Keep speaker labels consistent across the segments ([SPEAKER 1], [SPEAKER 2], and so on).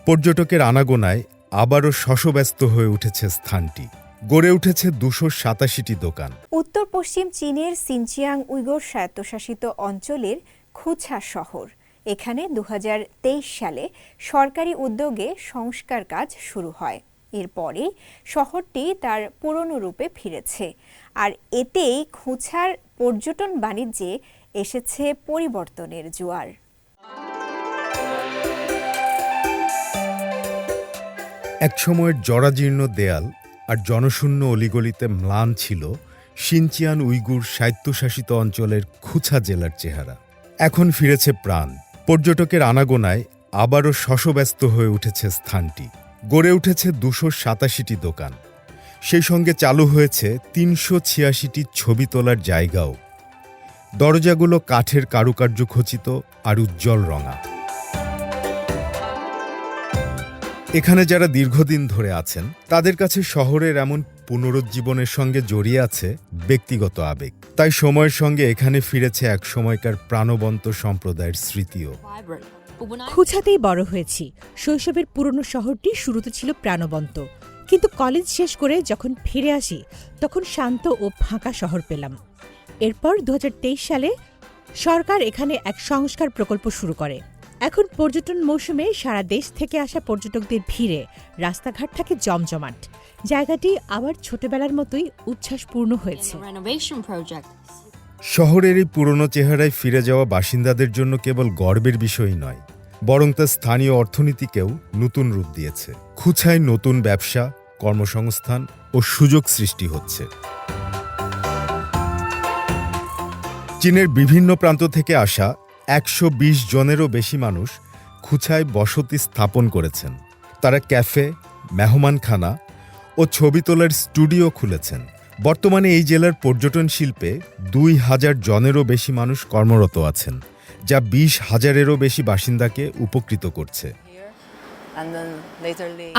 [SPEAKER 1] পর্যটকের আনাগোনায় আবারও শশব্যস্ত হয়ে উঠেছে স্থানটি। গড়ে উঠেছে ২৮৭টি দোকান।
[SPEAKER 2] উত্তর পশ্চিম চীনের সিনচিয়াং উইগুর স্বায়ত্তশাসিত অঞ্চলের খুছা শহর। এখানে ২০২৩ সালে সরকারি উদ্যোগে সংস্কার কাজ শুরু হয়। এরপরে শহরটি তার পুরনো রূপে ফিরেছে, আর এতেই খুছার পর্যটন বাণিজ্যে এসেছে পরিবর্তনের জোয়ার।
[SPEAKER 1] একসময়ের জরাজীর্ণ দেয়াল আর জনশূন্য অলিগলিতে ম্লান ছিল সিনচিয়ান উইগুর স্বায়ত্তশাসিত অঞ্চলের খুছা জেলার চেহারা। এখন ফিরেছে প্রাণ। পর্যটকের আনাগোনায় আবারও শশব্যস্ত হয়ে উঠেছে স্থানটি। গড়ে উঠেছে ২৮৭টি দোকান। সেই সঙ্গে চালু হয়েছে ৩৮৬টি ছবি তোলার জায়গাও। দরজাগুলো কাঠের কারুকার্য খচিত আর উজ্জ্বল রঙা। এখানে যারা দীর্ঘদিন ধরে আছেন তাদের কাছে শহরের এমন পুনরুজ্জীবনের সঙ্গে জড়িয়ে আছে ব্যক্তিগত আবেগ। তাই সময়ের সঙ্গে এখানে ফিরেছে এক সময়কার প্রাণবন্ত সম্প্রদায়ের স্মৃতিও।
[SPEAKER 3] খুছাতেই বড় হয়েছি। শৈশবের পুরনো শহরটি শুরুতে ছিল প্রাণবন্ত, কিন্তু কলেজ শেষ করে যখন ফিরে আসি তখন শান্ত ও ফাঁকা শহর পেলাম। এরপর ২০২৩ সালে সরকার এখানে এক সংস্কার প্রকল্প শুরু করে। এখন পর্যটন মৌসুমে সারা দেশ থেকে আসা পর্যটকদের ভিড়ে রাস্তাঘাট থাকে জমজমাট। জায়গাটি আবার ছোটবেলার মতোই উচ্ছ্বাসপূর্ণ হয়েছে।
[SPEAKER 1] শহরের এই পুরনো চেহারায় ফিরে যাওয়া বাসিন্দাদের জন্য কেবল গর্বের বিষয়ই নয়, বরং তা স্থানীয় অর্থনীতিকেও নতুন রূপ দিয়েছে। খুছায় নতুন ব্যবসা, কর্মসংস্থান ও সুযোগ সৃষ্টি হচ্ছে। চীনের বিভিন্ন প্রান্ত থেকে আসা ১২০ জনেরও বেশি মানুষ খুছায় বসতি স্থাপন করেছেন। তারা ক্যাফে, মেহমানখানা ও ছবি তোলার স্টুডিও খুলেছেন। বর্তমানে এই জেলার পর্যটন শিল্পে ২,০০০ জনেরও বেশি মানুষ কর্মরত আছেন, যা ২০,০০০-এরও বেশি বাসিন্দাকে উপকৃত করছে।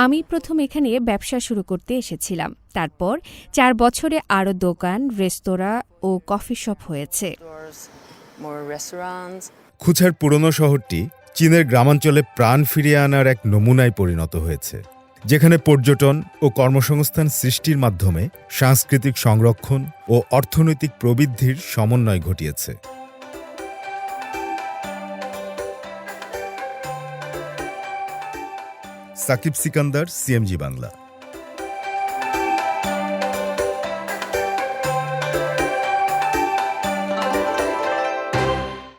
[SPEAKER 4] আমি প্রথম এখানে ব্যবসা শুরু করতে এসেছিলাম। তারপর ৪ বছরে আরও দোকান, রেস্তোরাঁ ও কফি শপ হয়েছে।
[SPEAKER 1] খুছার পুরনো শহরটি চীনের গ্রামাঞ্চলে প্রাণ ফিরিয়ে আনার এক নমুনায় পরিণত হয়েছে, যেখানে পর্যটন ও কর্মসংস্থান সৃষ্টির মাধ্যমে সাংস্কৃতিক সংরক্ষণ ও অর্থনৈতিক প্রবৃদ্ধির সমন্বয় ঘটিয়েছে। সাকিব সিকান্দার, সিএমজি বাংলা।